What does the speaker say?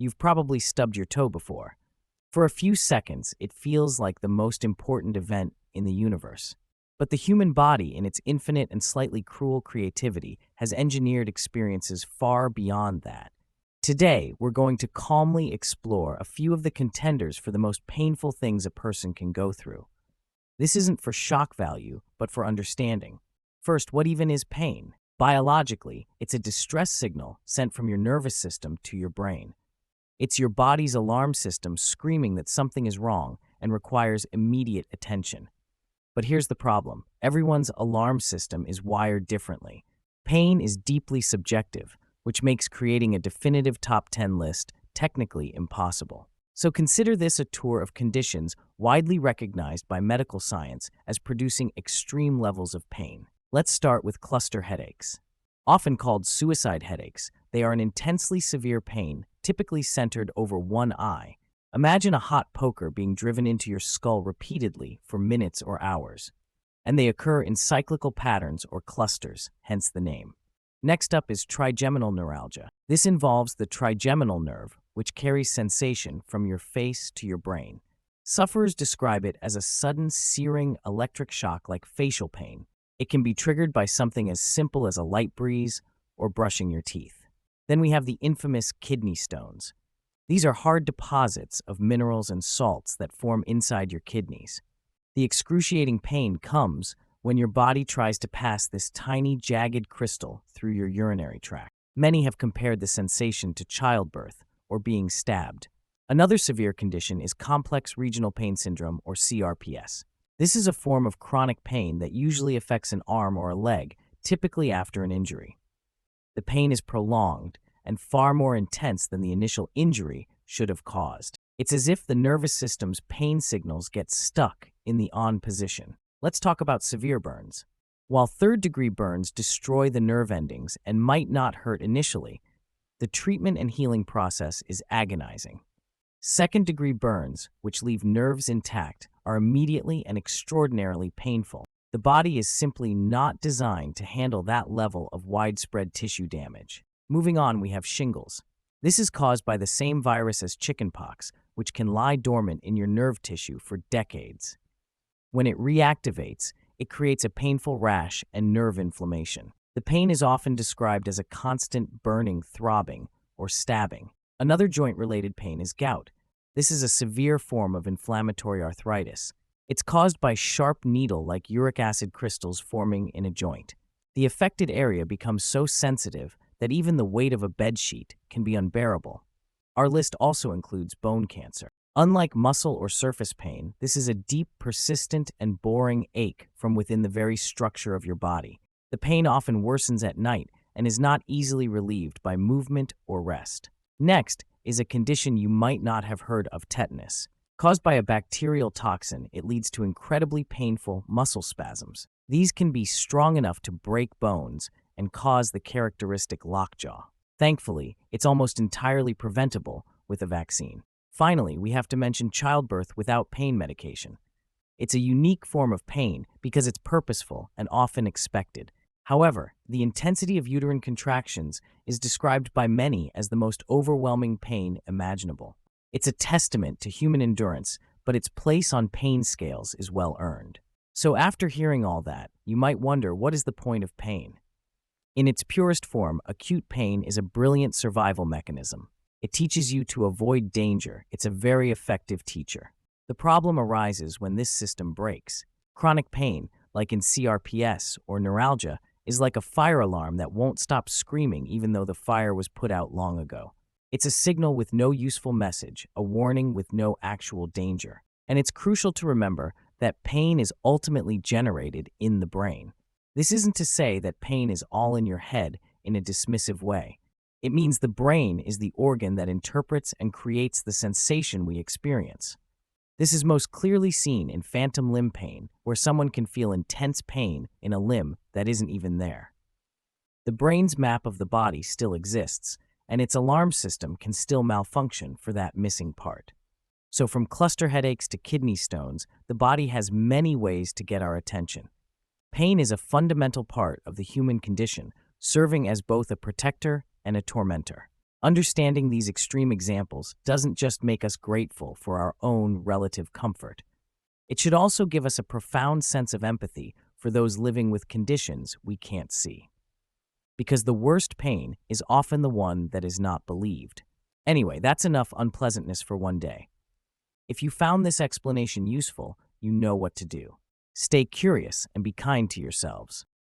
You've probably stubbed your toe before. For a few seconds, it feels like the most important event in the universe. But the human body, in its infinite and slightly cruel creativity, has engineered experiences far beyond that. Today, we're going to calmly explore a few of the contenders for the most painful things a person can go through. This isn't for shock value, but for understanding. First, what even is pain? Biologically, it's a distress signal sent from your nervous system to your brain. It's your body's alarm system screaming that something is wrong and requires immediate attention. But here's the problem. Everyone's alarm system is wired differently. Pain is deeply subjective, which makes creating a definitive top 10 list technically impossible. So consider this a tour of conditions widely recognized by medical science as producing extreme levels of pain. Let's start with cluster headaches. Often called suicide headaches, they are an intensely severe pain, typically centered over one eye. Imagine a hot poker being driven into your skull repeatedly for minutes or hours. And they occur in cyclical patterns or clusters, hence the name. Next up is trigeminal neuralgia. This involves the trigeminal nerve, which carries sensation from your face to your brain. Sufferers describe it as a sudden searing electric shock like facial pain. It can be triggered by something as simple as a light breeze or brushing your teeth. Then we have the infamous kidney stones. These are hard deposits of minerals and salts that form inside your kidneys. The excruciating pain comes when your body tries to pass this tiny, jagged crystal through your urinary tract. Many have compared the sensation to childbirth or being stabbed. Another severe condition is complex regional pain syndrome, or CRPS. This is a form of chronic pain that usually affects an arm or a leg, typically after an injury. The pain is prolonged and far more intense than the initial injury should have caused. It's as if the nervous system's pain signals get stuck in the on position. Let's talk about severe burns. While third-degree burns destroy the nerve endings and might not hurt initially, the treatment and healing process is agonizing. Second-degree burns, which leave nerves intact, are immediately and extraordinarily painful. The body is simply not designed to handle that level of widespread tissue damage. Moving on, we have shingles. This is caused by the same virus as chickenpox, which can lie dormant in your nerve tissue for decades. When it reactivates, it creates a painful rash and nerve inflammation. The pain is often described as a constant burning, throbbing, or stabbing. Another joint-related pain is gout. This is a severe form of inflammatory arthritis. It's caused by sharp needle-like uric acid crystals forming in a joint. The affected area becomes so sensitive that even the weight of a bedsheet can be unbearable. Our list also includes bone cancer. Unlike muscle or surface pain, this is a deep, persistent, and boring ache from within the very structure of your body. The pain often worsens at night and is not easily relieved by movement or rest. Next is a condition you might not have heard of: tetanus. Caused by a bacterial toxin, it leads to incredibly painful muscle spasms. These can be strong enough to break bones and cause the characteristic lockjaw. Thankfully, it's almost entirely preventable with a vaccine. Finally, we have to mention childbirth without pain medication. It's a unique form of pain because it's purposeful and often expected. However, the intensity of uterine contractions is described by many as the most overwhelming pain imaginable. It's a testament to human endurance, but its place on pain scales is well earned. So after hearing all that, you might wonder, what is the point of pain? In its purest form, acute pain is a brilliant survival mechanism. It teaches you to avoid danger. It's a very effective teacher. The problem arises when this system breaks. Chronic pain, like in CRPS or neuralgia, is like a fire alarm that won't stop screaming even though the fire was put out long ago. It's a signal with no useful message, a warning with no actual danger. And it's crucial to remember that pain is ultimately generated in the brain. This isn't to say that pain is all in your head in a dismissive way. It means the brain is the organ that interprets and creates the sensation we experience. This is most clearly seen in phantom limb pain, where someone can feel intense pain in a limb that isn't even there. The brain's map of the body still exists, and its alarm system can still malfunction for that missing part. So from cluster headaches to kidney stones, the body has many ways to get our attention. Pain is a fundamental part of the human condition, serving as both a protector and a tormentor. Understanding these extreme examples doesn't just make us grateful for our own relative comfort. It should also give us a profound sense of empathy for those living with conditions we can't see. Because the worst pain is often the one that is not believed. Anyway, that's enough unpleasantness for one day. If you found this explanation useful, you know what to do. Stay curious and be kind to yourselves.